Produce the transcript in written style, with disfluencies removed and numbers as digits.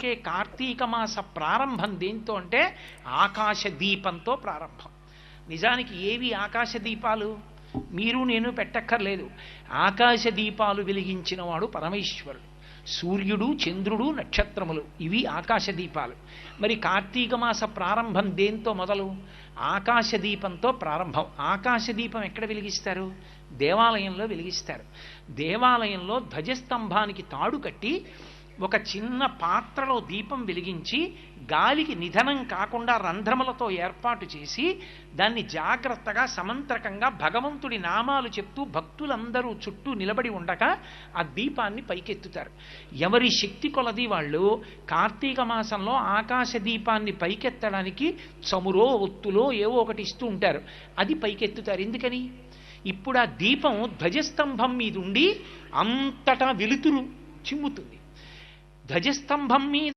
అందుకే కార్తీక మాస ప్రారంభం దేంతో అంటే ఆకాశ దీపంతో ప్రారంభం. నిజానికి ఏవి ఆకాశ దీపాలు? మీరు నేను పెట్టక్కర్లేదు. ఆకాశ దీపాలు వెలిగించిన వాడు పరమేశ్వరుడు. సూర్యుడు, చంద్రుడు, నక్షత్రములు ఇవి ఆకాశ దీపాలు. మరి కార్తీక మాస ప్రారంభం దేంతో మొదలు? ఆకాశ దీపంతో ప్రారంభం. ఆకాశ దీపం ఎక్కడ వెలిగిస్తారు? దేవాలయంలో వెలిగిస్తారు. దేవాలయంలో ధ్వజస్తంభానికి తాడు కట్టి ఒక చిన్న పాత్రలో దీపం వెలిగించి గాలికి నిధనం కాకుండా రంధ్రములతో ఏర్పాటు చేసి దాన్ని జాగ్రత్తగా సమంత్రకంగా భగవంతుడి నామాలు చెప్తూ భక్తులందరూ చుట్టూ నిలబడి ఉండగా ఆ దీపాన్ని పైకెత్తుతారు. ఎవరి శక్తి కొలది వాళ్ళు కార్తీక మాసంలో ఆకాశ దీపాన్ని పైకెత్తడానికి చమురో ఒత్తులో ఏవో ఒకటి ఇస్తూ ఉంటారు. అది పైకెత్తుతారు. ఎందుకని? ఇప్పుడు ఆ దీపం ధ్వజస్తంభం మీద ఉండి అంతటా వెలుతురు చిమ్ముతుంది. ధ్వజస్తంభం మీద